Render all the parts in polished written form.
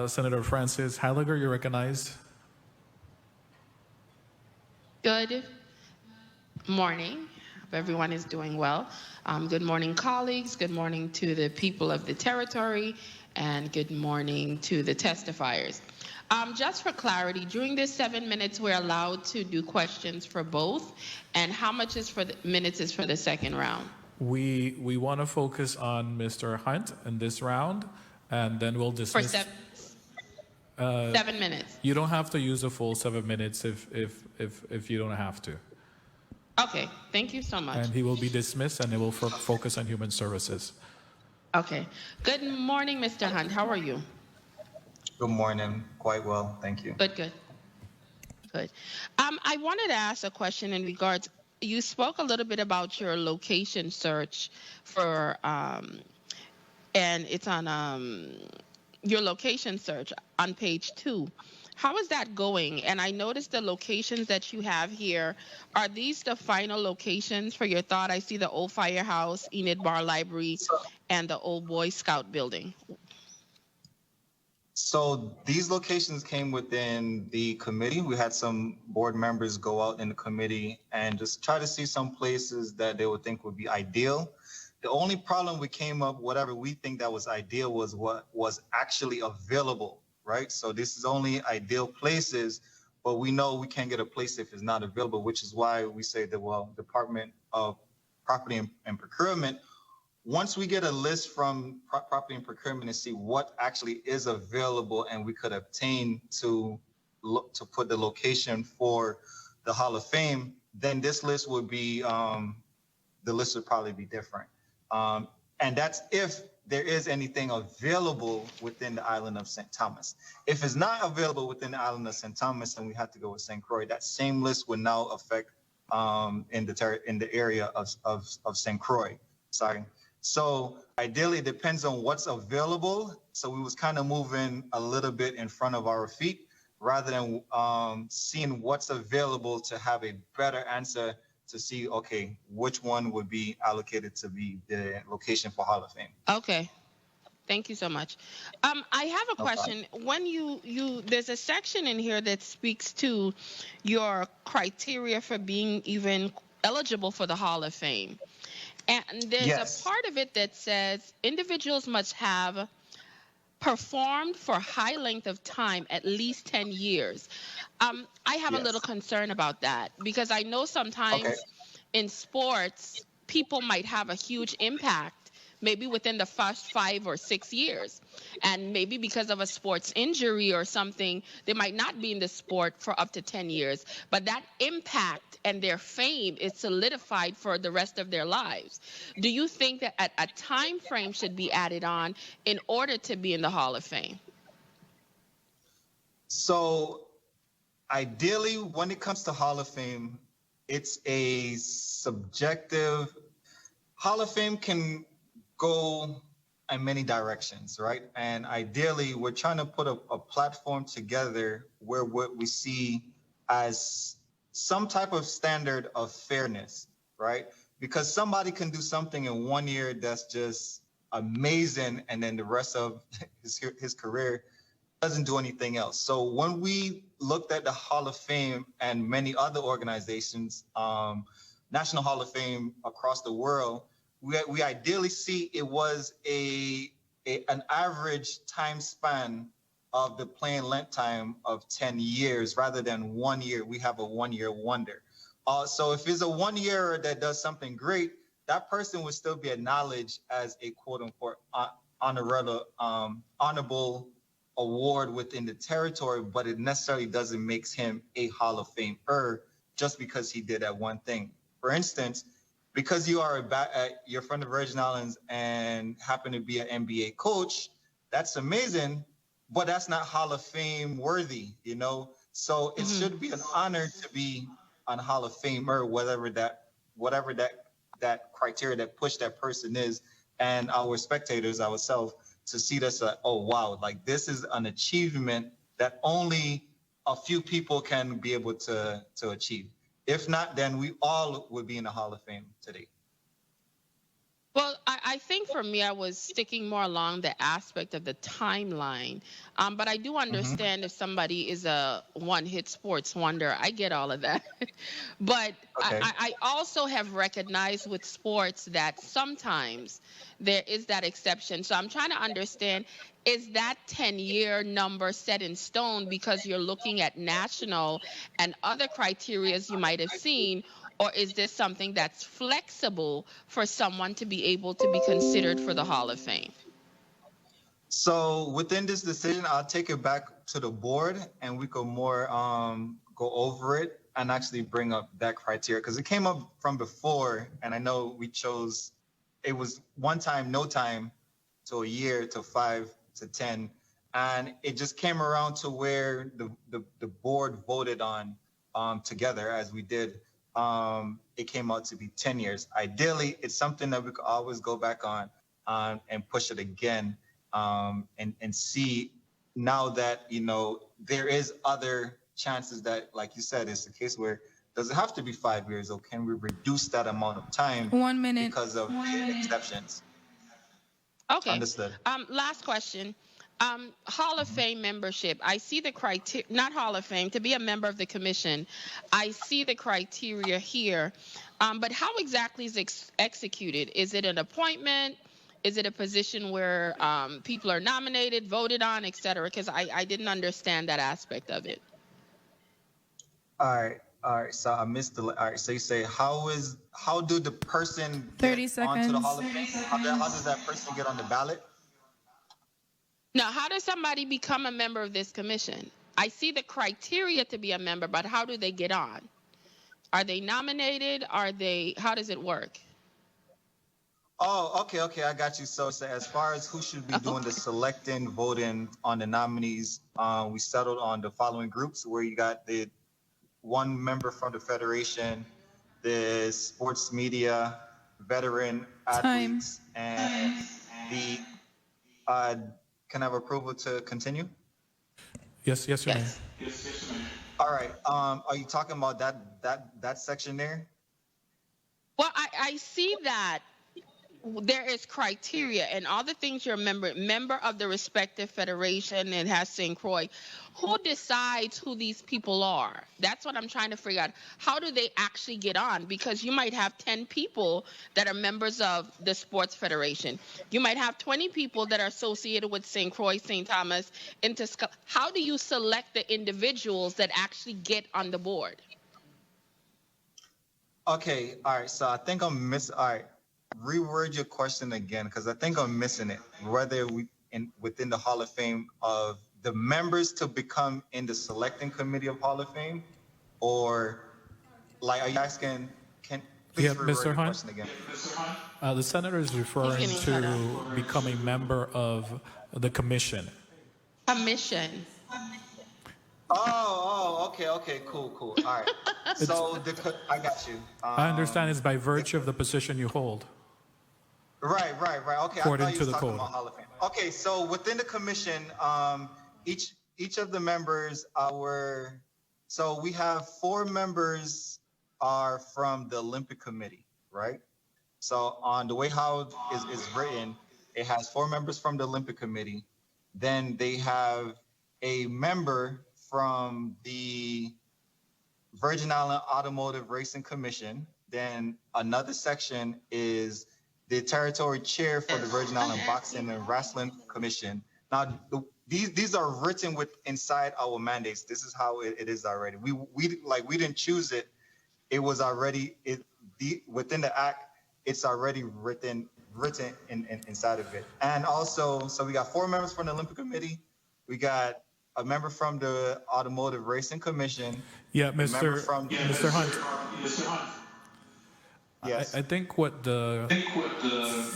Senator Francis Heyliger, you're recognized. Good morning. Hope everyone is doing well. Good morning, colleagues. Good morning to the people of the territory, and good morning to the testifiers. Just for clarity, during this 7 minutes, we're allowed to do questions for both, and how much is for the minutes is for the second round? We want to focus on Mr. Hunt in this round, and then we'll dismiss. For 7 minutes. You don't have to use the full 7 minutes if you don't have to. Okay, thank you so much. And he will be dismissed, and it will focus on human services. Okay. Good morning, Mr. Hunt. How are you? Good morning. Quite well, thank you. Good. I wanted to ask a question in regards. You spoke a little bit about your location search for, and it's on your location search on page 2. How is that going? And I noticed the locations that you have here. Are these the final locations for your thought? I see the old firehouse, Enid Bar Library, and the old Boy Scout building. So these locations came within the committee. We had some board members go out in the committee and just try to see some places that they would think would be ideal. The only problem we came up, whatever we think that was ideal, was what was actually available, right? So this is only ideal places, but we know we can't get a place if it's not available, which is why we say that, well, Department of Property and Procurement, once we get a list from Property and Procurement and see what actually is available and we could obtain to put the location for the Hall of Fame, then this list would be, the list would probably be different. And that's if there is anything available within the island of St. Thomas. If it's not available within the island of St. Thomas and we have to go with St. Croix, that same list would now affect in the area of St. Croix. Sorry. So ideally, it depends on what's available. So we was kind of moving a little bit in front of our feet rather than seeing what's available to have a better answer to see, okay, which one would be allocated to be the location for Hall of Fame. Okay. Thank you so much. I have a question. When there's a section in here that speaks to your criteria for being even eligible for the Hall of Fame. And there's a part of it that says individuals must have performed for a high length of time, at least 10 years. I have a little concern about that because I know sometimes in sports, people might have a huge impact maybe within the first 5 or 6 years. And maybe because of a sports injury or something, they might not be in the sport for up to 10 years. But that impact and their fame is solidified for the rest of their lives. Do you think that a time frame should be added on in order to be in the Hall of Fame? So ideally, when it comes to Hall of Fame, it's a subjective. Hall of Fame can go in many directions, right? And ideally, we're trying to put a platform together where what we see as some type of standard of fairness, right? Because somebody can do something in 1 year that's just amazing, and then the rest of his career doesn't do anything else. So when we looked at the Hall of Fame and many other organizations, National Hall of Fame across the world, we ideally see it was an average time span of the playing length time of 10 years rather than 1 year. We have a 1 year wonder. So if it's a 1 year that does something great, that person would still be acknowledged as a quote unquote honorable award within the territory, but it necessarily doesn't make him a Hall of Famer just because he did that one thing. For instance, because you are you're from the Virgin Islands and happen to be an NBA coach, that's amazing, but that's not Hall of Fame worthy, you know? So it should be an honor to be on Hall of Famer, whatever that criteria that push that person is, and our spectators, ourselves, to see this, oh wow, like this is an achievement that only a few people can be able to achieve. If not, then we all would be in the Hall of Fame today. Well, I think for me, I was sticking more along the aspect of the timeline. But I do Hmm. understand if somebody is a one-hit sports wonder. I get all of that. But Okay. I also have recognized with sports that sometimes there is that exception. So I'm trying to understand, is that 10-year number set in stone because you're looking at national and other criterias you might have seen? Or is this something that's flexible for someone to be able to be considered for the Hall of Fame? So within this decision, I'll take it back to the board and we could more go over it and actually bring up that criteria because it came up from before, and I know we chose it was one time, no time, to a year, to 5 to 10, and it just came around to where the board voted on together as we did. It came out to be 10 years. Ideally, it's something that we could always go back on and push it again, and see now that there is other chances that, like you said, it's a case where does it have to be 5 years, or can we reduce that amount of time 1 minute. because of exceptions? Okay. Understood. Last question. Hall of Fame membership. I see the criteria, not Hall of Fame, to be a member of the commission. I see the criteria here. But how exactly is executed? Is it an appointment? Is it a position where people are nominated, voted on, et cetera? Because I didn't understand that aspect of it. All right. So I missed the. All right. So you say how do the person 30 get onto the seconds. Hall of Fame? How does that person get on the ballot? Now, how does somebody become a member of this commission? I see the criteria to be a member, but how do they get on? Are they nominated? How does it work? Oh, okay. I got you. So as far as who should be doing the selecting, voting on the nominees, we settled on the following groups where you got the one member from the federation, the sports media, veteran Time. athletes, and the. Can I have approval to continue? Yes, yes, you may. Yes. All right. Are you talking about that section there? Well, I see that there is criteria and all the things you're a member of the respective federation and has St. Croix. Who decides who these people are? That's what I'm trying to figure out. How do they actually get on? Because you might have 10 people that are members of the sports federation. You might have 20 people that are associated with St. Croix, St. Thomas, how do you select the individuals that actually get on the board? Okay. All right. So I think I'm miss. All right. Reword your question again because I think I'm missing it. Whether within the Hall of Fame of the members to become in the selecting committee of Hall of Fame, or like are you asking? Can please Yeah, reword Mr. your Hunt. question again? The senator is referring He's getting cut to becoming member of the commission. Commission. Okay, cool. All right. So I got you. I understand it's by virtue of the position you hold. Right. Okay, According I thought you to was the talking code. about Hall of Fame. Okay, so within the commission, each of the members so we have 4 members are from the Olympic Committee, right? So on the way how it is written, it has 4 members from the Olympic Committee. Then they have a member from the Virgin Island Automotive Racing Commission. Then another section is the territory chair for the Virgin Island Boxing and Wrestling Commission. Now, these are written inside our mandates. This is how it is already. We didn't choose it. It was already within the act. It's already written inside of it. And also, so we got 4 members from the Olympic Committee. We got a member from the Automotive Racing Commission. Yeah, Mr. Mr. Hunt. Yes. I think what the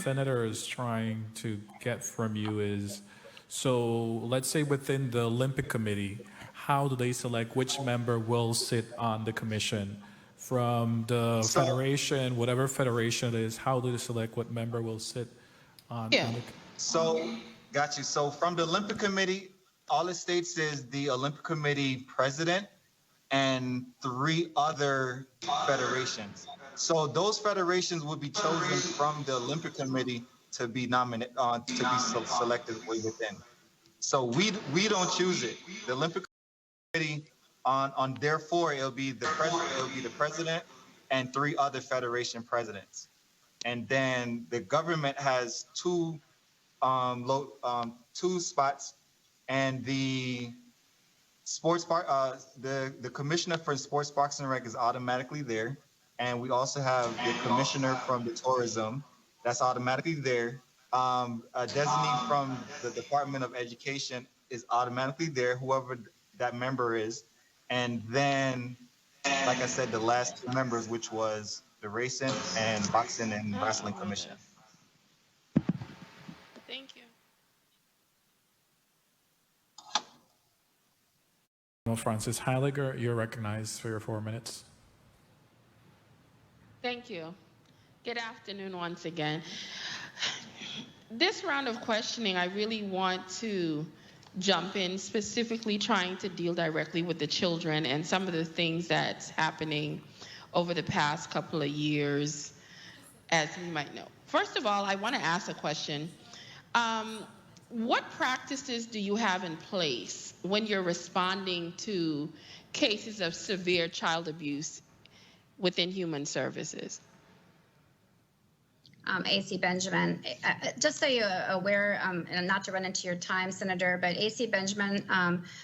senator is trying to get from you is, so let's say within the Olympic Committee, how do they select which member will sit on the commission? From the federation, whatever federation it is, how do they select what member will sit on the So, got you. So from the Olympic Committee, all it states is the Olympic Committee president and 3 other federations. So those federations would be chosen from the Olympic Committee to be nominated, selected within. So we don't choose it. The Olympic Committee, on therefore it'll be the president and 3 other federation presidents, and then the government has 2 spots, and the the commissioner for sports, parks and rec is automatically there, and we also have the commissioner from the tourism that's automatically there. A designee from the Department of Education is automatically there, whoever that member is, and then, like I said, the last 2 members, which was the Racing and Boxing and Wrestling Commission. Thank you. Alma Francis Heyliger, you're recognized for your 4 minutes. Thank you. Good afternoon once again. This round of questioning, I really want to jump in, specifically trying to deal directly with the children and some of the things that's happening over the past couple of years, as we might know. First of all, I want to ask a question. What practices do you have in place when you're responding to cases of severe child abuse within human services? AC Benjamin, just so you're aware, and not to run into your time, Senator, but AC Benjamin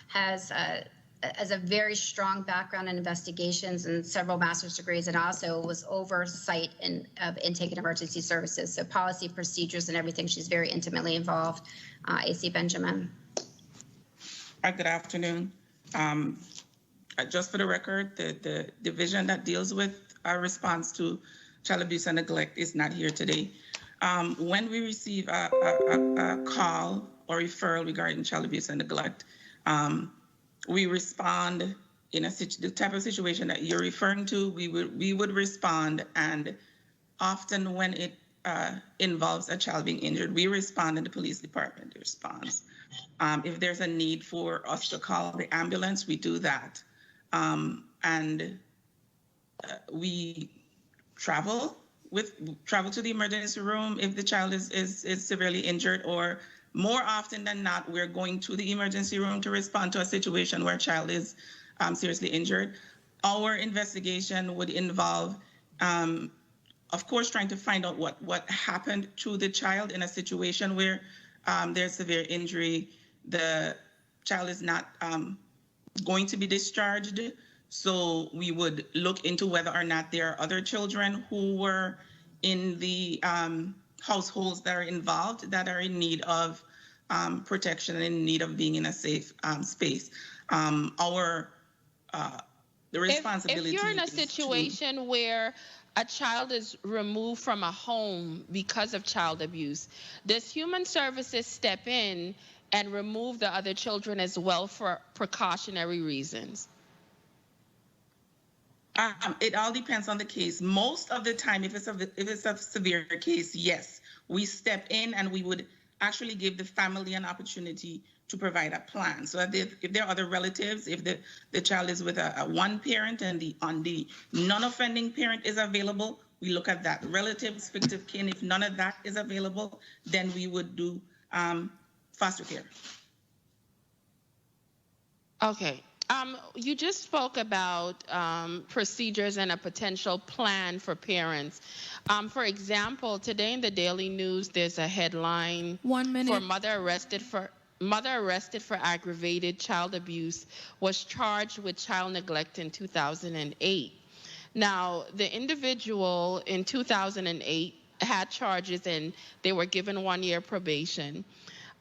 has a very strong background in investigations and several master's degrees, and also was oversight of intake and emergency services. So policy, procedures, and everything. She's very intimately involved. AC Benjamin. Good afternoon. Just for the record, the division that deals with our response to child abuse and neglect is not here today. When we receive a call or referral regarding child abuse and neglect, we respond in the type of situation that you're referring to. We would respond, and often when it involves a child being injured, we respond, and the police department responds. If there's a need for us to call the ambulance, we do that, and we travel to the emergency room if the child is severely injured, or more often than not, we're going to the emergency room to respond to a situation where a child is seriously injured. Our investigation would involve, of course, trying to find out what happened to the child in a situation where there's severe injury. The child is not going to be discharged. So we would look into whether or not there are other children who were in the households that are involved that are in need of protection and in need of being in a safe space. The responsibility. If you're in a situation where a child is removed from a home because of child abuse, does Human Services step in and remove the other children as well for precautionary reasons? It all depends on the case. Most of the time, if it's a severe case, yes, we step in and we would actually give the family an opportunity to provide a plan. So if there are other relatives, if the child is with a one parent and the non-offending parent is available, we look at that. Relatives, fictive kin, if none of that is available, then we would do foster care. Okay. You just spoke about procedures and a potential plan for parents. For example, today in the Daily News, there's a headline 1 minute. for mother arrested for aggravated child abuse was charged with child neglect in 2008. Now, the individual in 2008 had charges and they were given 1-year probation.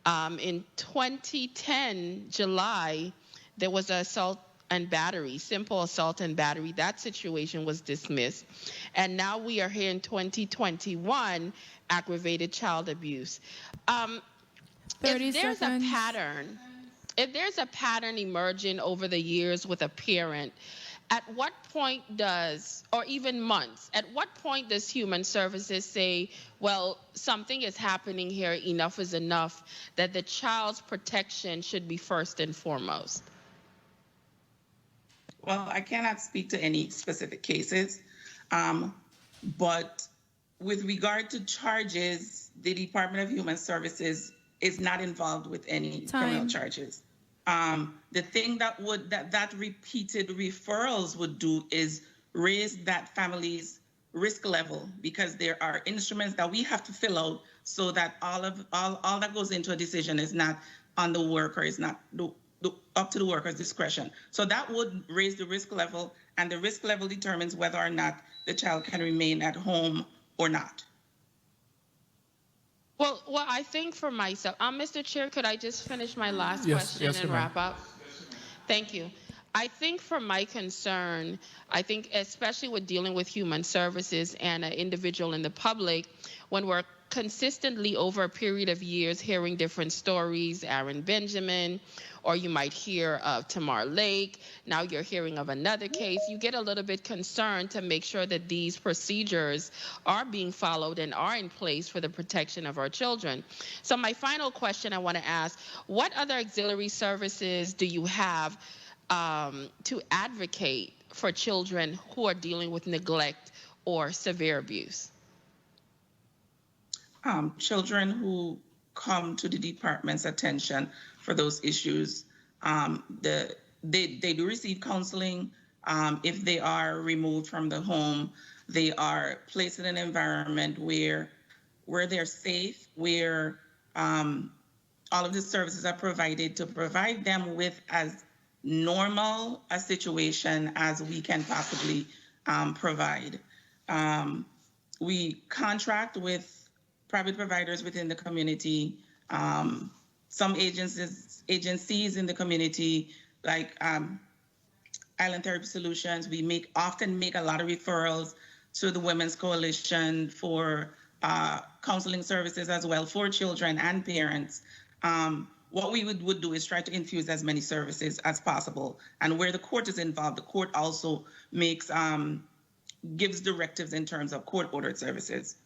In 2010, July, there was assault and battery, simple assault and battery. That situation was dismissed. And now we are here in 2021, aggravated child abuse. 30 if there's seconds. if there's a pattern emerging over the years with a parent, at what point or even months, at what point does Human Services say, well, something is happening here, enough is enough, that the child's protection should be first and foremost? Well, I cannot speak to any specific cases. But with regard to charges, the Department of Human Services is not involved with any criminal charges. The thing that repeated referrals would do is raise that family's risk level, because there are instruments that we have to fill out so that all that goes into a decision is not on the worker, is not up to the worker's discretion. So that would raise the risk level, and the risk level determines whether or not the child can remain at home or not. Well, I think for myself, Mr. Chair, could I just finish my last Yes, question and ma'am. wrap up? Thank you. I think for my concern, I think especially with dealing with human services and an individual in the public, when we're consistently over a period of years hearing different stories, Aaron Benjamin, or you might hear of Tamar Lake, now you're hearing of another case, you get a little bit concerned to make sure that these procedures are being followed and are in place for the protection of our children. So my final question I want to ask, what other auxiliary services do you have to advocate for children who are dealing with neglect or severe abuse? Children who come to the department's attention for those issues, they do receive counseling. If they are removed from the home, they are placed in an environment where they're safe, where all of the services are provided to provide them with as normal a situation as we can possibly provide. We contract with private providers within the community, some agencies in the community, like Island Therapy Solutions. We often make a lot of referrals to the Women's Coalition for counseling services as well for children and parents. What we would do is try to infuse as many services as possible. And where the court is involved, the court also gives directives in terms of court-ordered services.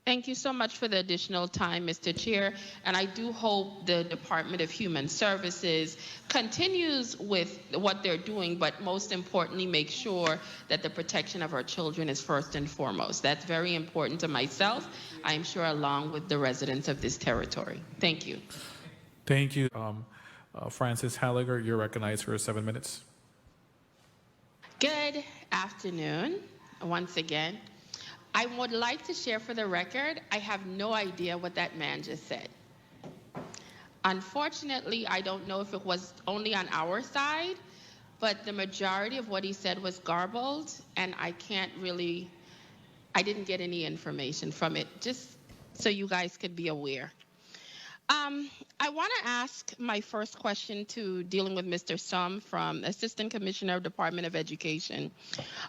Thank you so much for the additional time, Mr. Chair. And I do hope the Department of Human Services continues with what they're doing, but most importantly, make sure that the protection of our children is first and foremost. That's very important to myself, I'm sure, along with the residents of this territory. Thank you. Thank you. Francis Heyliger, you're recognized for 7 minutes. Good afternoon, once again. I would like to share for the record, I have no idea what that man just said. Unfortunately, I don't know if it was only on our side, but the majority of what he said was garbled, and I didn't get any information from it, just so you guys could be aware. I want to ask my first question to dealing with Mr. Sum from Assistant Commissioner of Department of Education.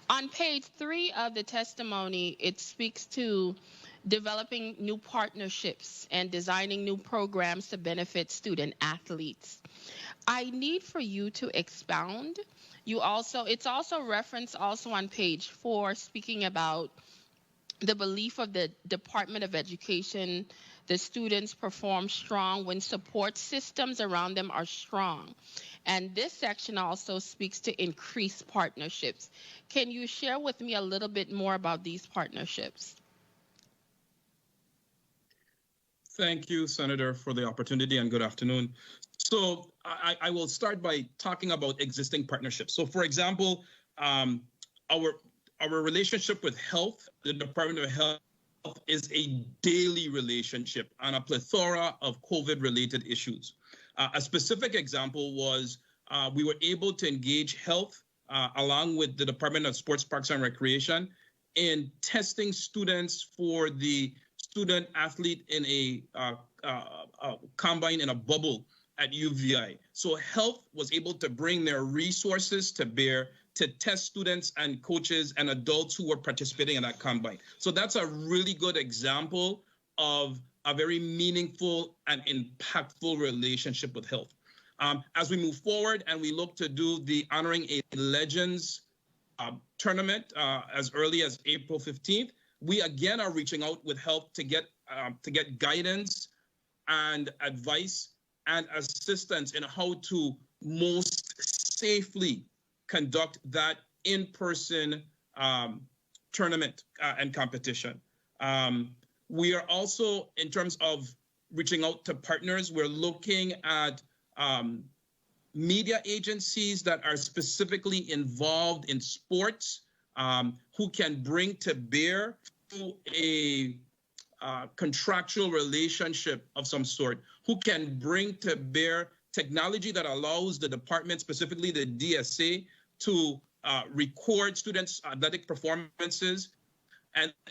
On page 3 of the testimony, it speaks to developing new partnerships and designing new programs to benefit student athletes. I need for you to expound. It's also referenced also on page 4, speaking about the belief of the Department of Education, the students perform strong when support systems around them are strong. And this section also speaks to increased partnerships. Can you share with me a little bit more about these partnerships? Thank you, Senator, for the opportunity, and good afternoon. So I will start by talking about existing partnerships. So for example, our relationship with health, the Department of Health, is a daily relationship on a plethora of COVID-related issues. A specific example was we were able to engage health along with the Department of Sports, Parks, and Recreation in testing students for the student athlete in a combine in a bubble at UVI. So health was able to bring their resources to bear to test students and coaches and adults who were participating in that combine. So that's a really good example of a very meaningful and impactful relationship with health. As we move forward and we look to do the Honoring a Legends tournament as early as April 15th, we again are reaching out with health to get guidance and advice and assistance in how to most safely conduct that in-person tournament and competition. We are also, in terms of reaching out to partners, we're looking at media agencies that are specifically involved in sports, who can bring to bear to a contractual relationship of some sort, who can bring to bear technology that allows the department, specifically the DSA, to record students' athletic performances.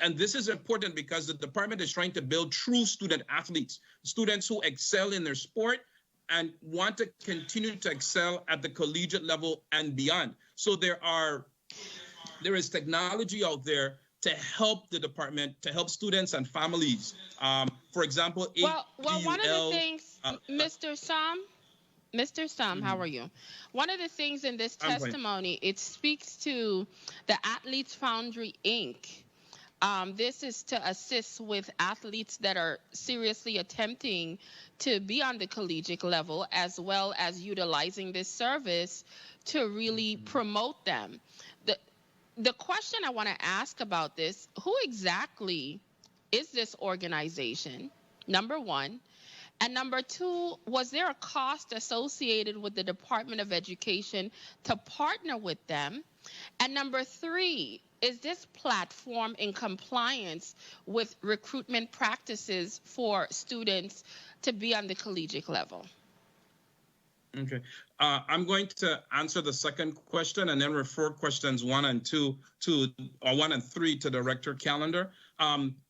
And this is important because the department is trying to build true student athletes, students who excel in their sport and want to continue to excel at the collegiate level and beyond. So there is technology out there to help the department, to help students and families. For example, well, one of the things, Mr. Sam, how are you? One of the things in this testimony, it speaks to the Athletes Foundry, Inc. This is to assist with athletes that are seriously attempting to be on the collegiate level, as well as utilizing this service to really promote them. The question I want to ask about this, who exactly is this organization, number one? And number two, was there a cost associated with the Department of Education to partner with them? And number three, is this platform in compliance with recruitment practices for students to be on the collegiate level? Okay, I'm going to answer the second question and then refer questions 1 and 2 to, or 1 and 3 to Director Callender.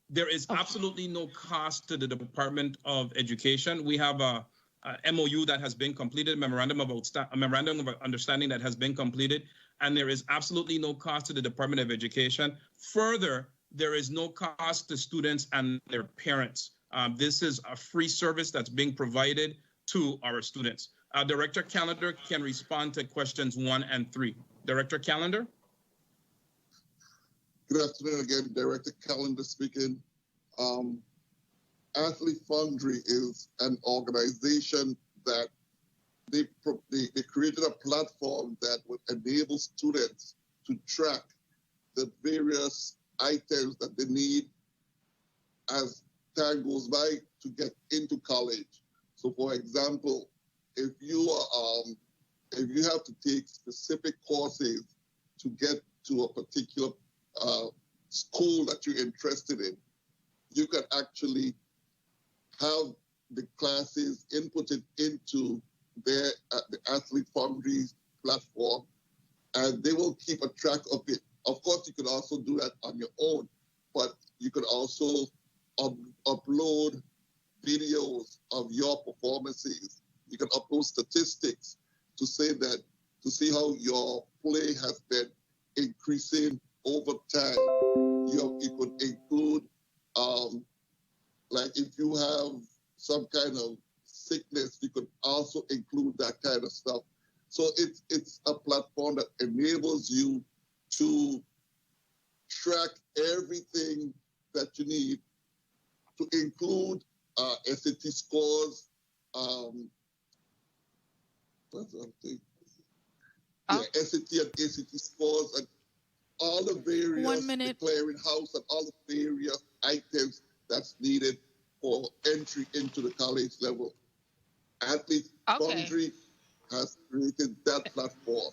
There is absolutely no cost to the Department of Education. We have a MOU that has been completed, memorandum of understanding that has been completed, and there is absolutely no cost to the Department of Education. Further, there is no cost to students and their parents. This is a free service that's being provided to our students. Director Callender can respond to questions 1 and 3. Director Callender? Good afternoon again, Director Callender speaking. Athlete Foundry is an organization that they created a platform that would enable students to track the various items that they need as time goes by to get into college. So, for example, if you have to take specific courses to get to a particular school that you're interested in, you can actually have the classes inputted into the Athlete Foundry platform, and they will keep a track of it. Of course, you can also do that on your own, but you can also upload videos of your performances. You can upload statistics to see how your play has been increasing over time. You could include, like if you have some kind of sickness, you could also include that kind of stuff. So it's a platform that enables you to track everything that you need, to include SAT scores, SAT and ACT scores, and all the various declaring house and all the various items that's needed for entry into the college level. Athlete Foundry has created that platform.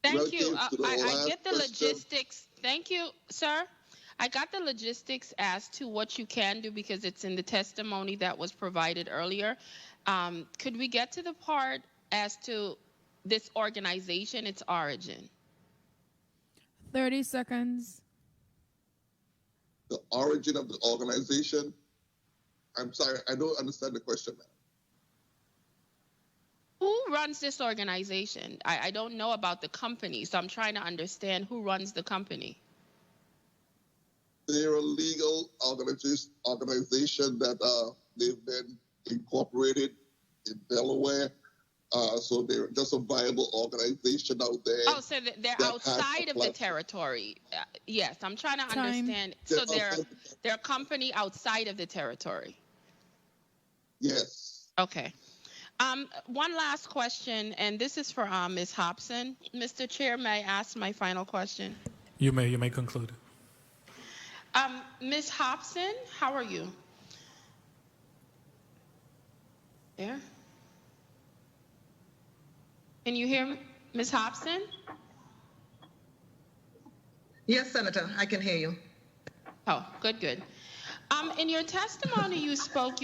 Thank you. I get the logistics. Thank you, sir. I got the logistics as to what you can do because it's in the testimony that was provided earlier. Could we get to the part as to this organization, its origin? 30 seconds. The origin of the organization? I'm sorry, I don't understand the question, ma'am. Who runs this organization? I don't know about the company, so I'm trying to understand who runs the company. They're a legal organization that they've been incorporated in Delaware. So they're just a viable organization out there. Oh, so they're outside of the territory. Yes, I'm trying to understand. So they're a company outside of the territory. Yes. Okay. One last question, and this is for Ms. Hobson. Mr. Chair, may I ask my final question? You may conclude. Ms. Hobson, how are you? There? Can you hear me, Ms. Hobson? Yes, Senator, I can hear you. Oh, good. In your testimony you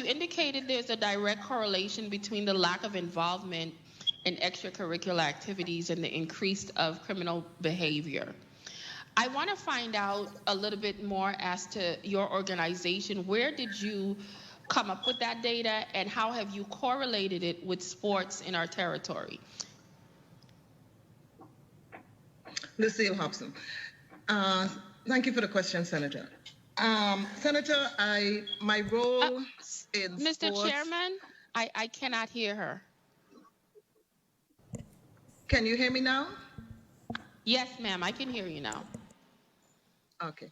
indicated there's a direct correlation between the lack of involvement in extracurricular activities and the increase of criminal behavior. I want to find out a little bit more as to your organization. Where did you come up with that data, and how have you correlated it with sports in our territory? Lucille Hobson. Thank you for the question, Senator. Senator, my role in Mr. sports... Chairman, I cannot hear her. Can you hear me now? Yes, ma'am, I can hear you now. Okay.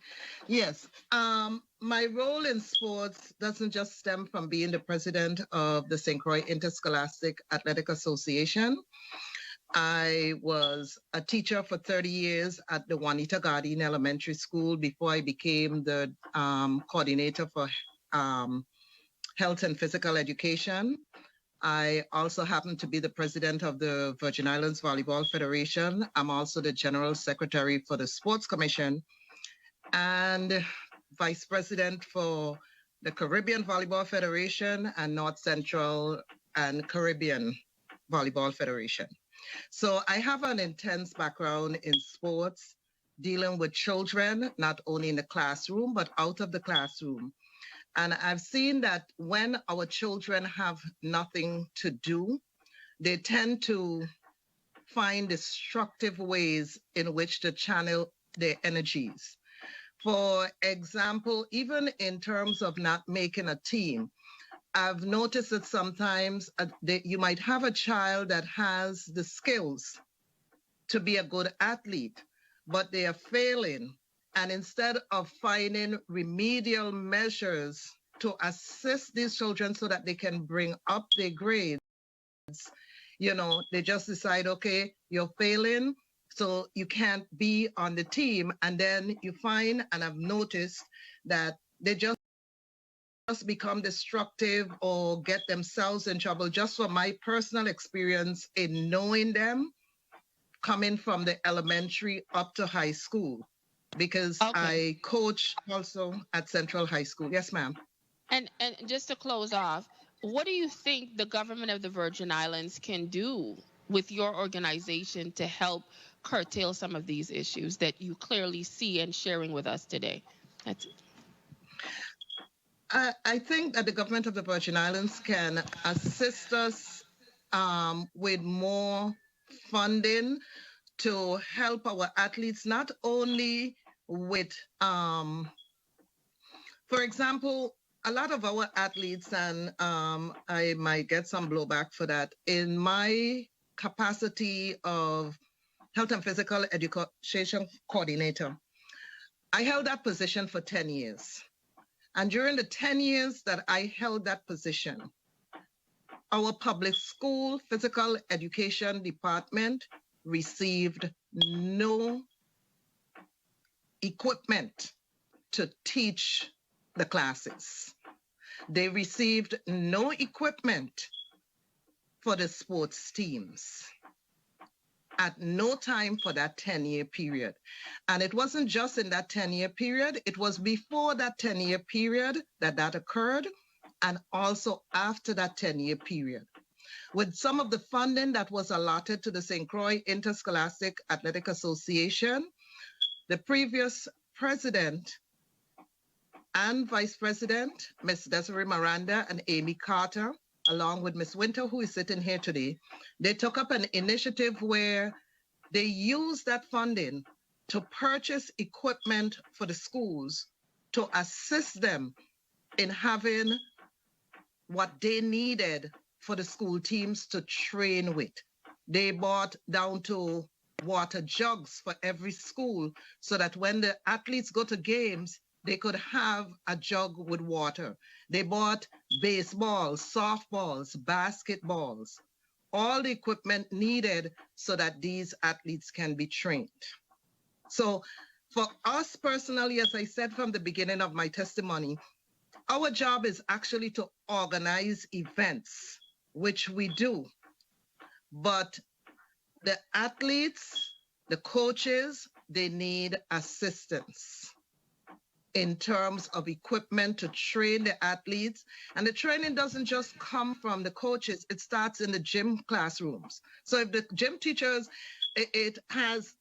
Yes. My role in sports doesn't just stem from being the president of the St. Croix Interscholastic Athletic Association. I was a teacher for 30 years at the Juanita Gardine Elementary School before I became the coordinator for health and physical education. I also happen to be the president of the Virgin Islands Volleyball Federation. I'm also the general secretary for the Sports Commission and vice president for the Caribbean Volleyball Federation and North Central and Caribbean Volleyball Federation. So I have an intense background in sports, dealing with children, not only in the classroom, but out of the classroom. And I've seen that when our children have nothing to do, they tend to find destructive ways in which to channel their energies. For example, even in terms of not making a team, I've noticed that sometimes you might have a child that has the skills to be a good athlete, but they are failing. And instead of finding remedial measures to assist these children so that they can bring up their grades, they just decide, okay, you're failing, so you can't be on the team. And then you find, and I've noticed that they just become destructive or get themselves in trouble, just from my personal experience in knowing them, coming from the elementary up to high school, because I coach also at Central High School. Yes, ma'am. And just to close off, what do you think the government of the Virgin Islands can do with your organization to help curtail some of these issues that you clearly see and sharing with us today? That's it. I think that the government of the Virgin Islands can assist us with more funding to help our athletes, not only with, for example, a lot of our athletes, and I might get some blowback for that, in my capacity of health and physical education coordinator, I held that position for 10 years. And during the 10 years that I held that position, our public school physical education department received no equipment to teach the classes. They received no equipment for the sports teams at no time for that 10-year period. And it wasn't just in that 10-year period, it was before that 10-year period that occurred, and also after that 10-year period. With some of the funding that was allotted to the St. Croix Interscholastic Athletic Association, the previous president and vice president, Ms. Desiree Miranda and Amy Carter, along with Ms. Winter, who is sitting here today, they took up an initiative where they used that funding to purchase equipment for the schools to assist them in having what they needed for the school teams to train with. They bought down to water jugs for every school so that when the athletes go to games, they could have a jug with water. They bought baseballs, softballs, basketballs, all the equipment needed so that these athletes can be trained. So For us personally, as I said from the beginning of my testimony, our job is actually to organize events, which we do. But the athletes, the coaches, they need assistance in terms of equipment to train the athletes. And the training doesn't just come from the coaches, it starts in the gym classrooms. So if the gym teachers, it has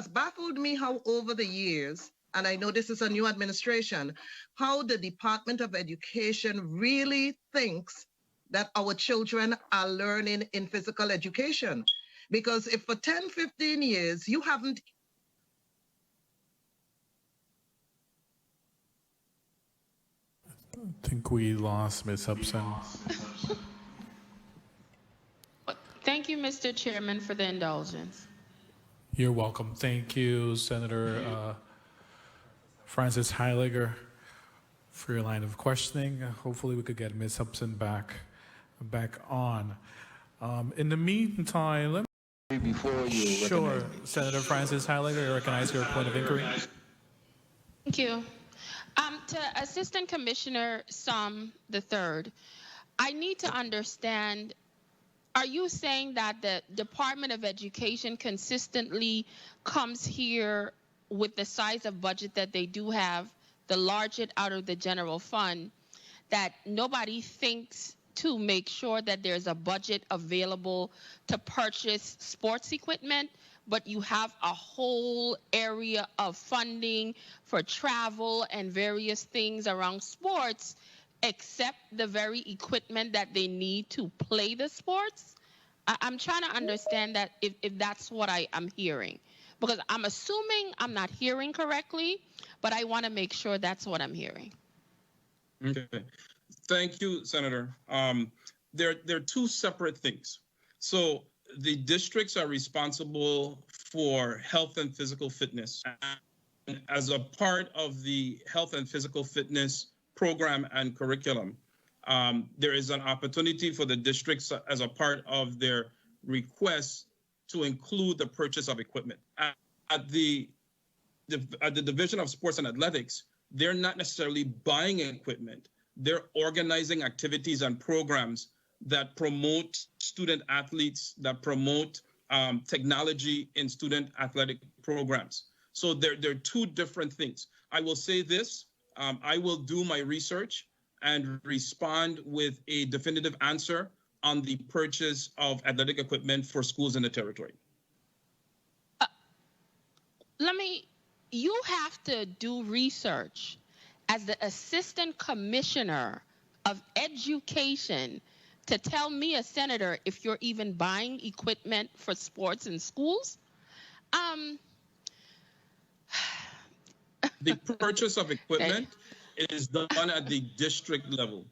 baffled me how over the years, and I know this is a new administration, how the Department of Education really thinks that our children are learning in physical education. Because if for 10, 15 years, you haven't. I think we lost Ms. Hobson. Thank you, Mr. Chairman, for the indulgence. You're welcome. Thank you, Senator Francis Heyliger, for your line of questioning. Hopefully we could get Ms. Hobson back on. In the meantime, let me... Before you Sure. Senator Francis Heyliger, I recognize your point of inquiry. Thank you. To Assistant Commissioner Sum III, I need to understand, are you saying that the Department of Education consistently comes here with the size of budget that they do have, the largest out of the general fund, that nobody thinks to make sure that there's a budget available to purchase sports equipment, but you have a whole area of funding for travel and various things around sports, except the very equipment that they need to play the sports? I'm trying to understand that if that's what I'm hearing, because I'm assuming I'm not hearing correctly, but I want to make sure that's what I'm hearing. Okay. Thank you, Senator. There are two separate things. So the districts are responsible for health and physical fitness. And as a part of the health and physical fitness program and curriculum, there is an opportunity for the districts as a part of their requests to include the purchase of equipment. At the Division of Sports and Athletics, they're not necessarily buying equipment. They're organizing activities and programs that promote student athletes, that promote technology in student athletic programs. So there are two different things. I will say this, I will do my research and respond with a definitive answer on the purchase of athletic equipment for schools in the territory. You have to do research as the Assistant Commissioner of Education to tell me, a senator, if you're even buying equipment for sports in schools? The purchase of equipment is done at the district level.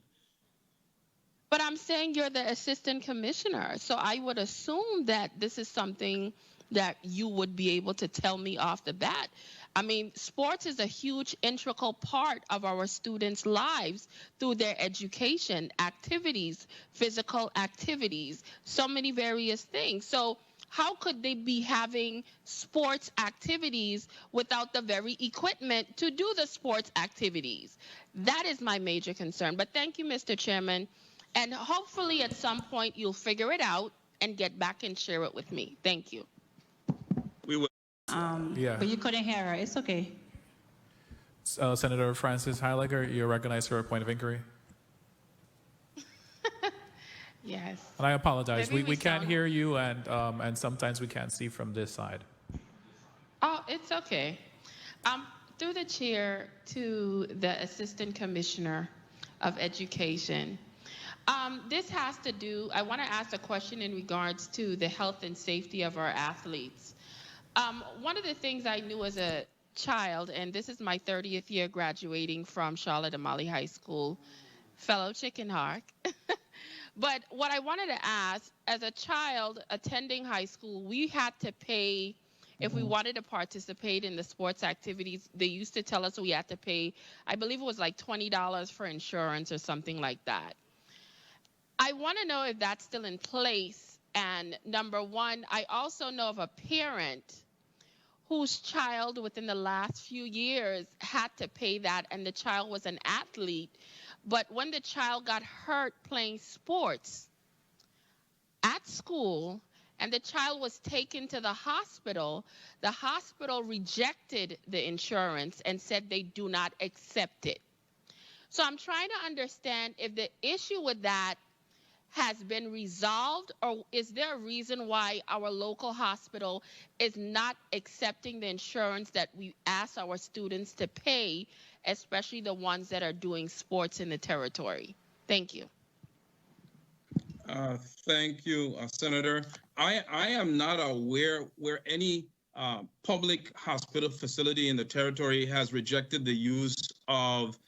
But I'm saying you're the Assistant Commissioner, so I would assume that this is something that you would be able to tell me off the bat. I mean, sports is a huge integral part of our students' lives through their education, activities, physical activities, so many various things. So how could they be having sports activities without the very equipment to do the sports activities? That is my major concern. But thank you, Mr. Chairman. And hopefully at some point you'll figure it out and get back and share it with me. Thank you. We will. Yeah. But you couldn't hear her. It's okay. Senator Francis Heyliger, you're recognized for a point of inquiry. Yes. And I apologize. Maybe We can't sound... hear you, and sometimes we can't see from this side. Oh, it's okay. Through the chair to the Assistant Commissioner of Education. This has to do, I want to ask a question in regards to the health and safety of our athletes. One of the things I knew as a child, and this is my 30th year graduating from Charlotte Amalie High School, fellow chicken hawk. But what I wanted to ask, as a child attending high school, we had to pay, if we wanted to participate in the sports activities, they used to tell us we had to pay, I believe it was like $20 for insurance or something like that. I want to know if that's still in place. And number one, I also know of a parent whose child within the last few years had to pay that, and the child was an athlete. But when the child got hurt playing sports at school and the child was taken to the hospital rejected the insurance and said they do not accept it. So I'm trying to understand if the issue with that has been resolved, or is there a reason why our local hospital is not accepting the insurance that we ask our students to pay, especially the ones that are doing sports in the territory? Thank you. Thank you, Senator. I am not aware where any public hospital facility in the territory has rejected the use of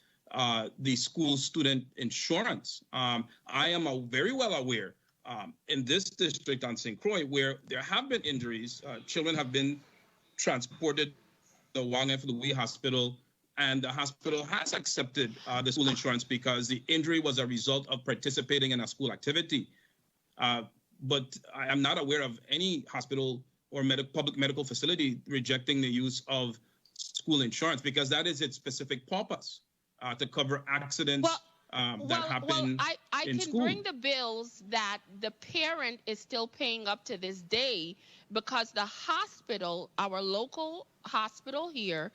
the school student insurance. I am very well aware in this district on St. Croix where there have been injuries. Children have been transported to the Wang F. Louis Hospital, and the hospital has accepted the school insurance because the injury was a result of participating in a school activity. But I am not aware of any hospital or public medical facility rejecting the use of school insurance, because that is its specific purpose. To cover accidents that happen I in can school. bring the bills that the parent is still paying up to this day, because the hospital, our local hospital here,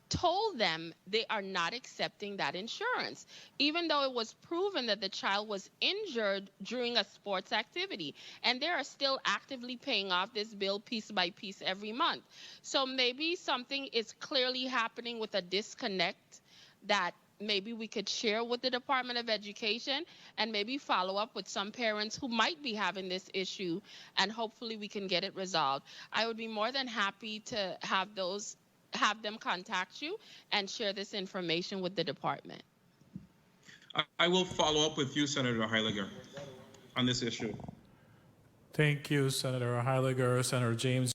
told them they are not accepting that insurance, even though it was proven that the child was injured during a sports activity, and they are still actively paying off this bill piece by piece every month. So maybe something is clearly happening with a disconnect that maybe we could share with the Department of Education, and maybe follow up with some parents who might be having this issue, and hopefully we can get it resolved. I would be more than happy to have them contact you and share this information with the department. I will follow up with you, Senator Heyliger, on this issue. Thank you, Senator Heyliger. Senator James.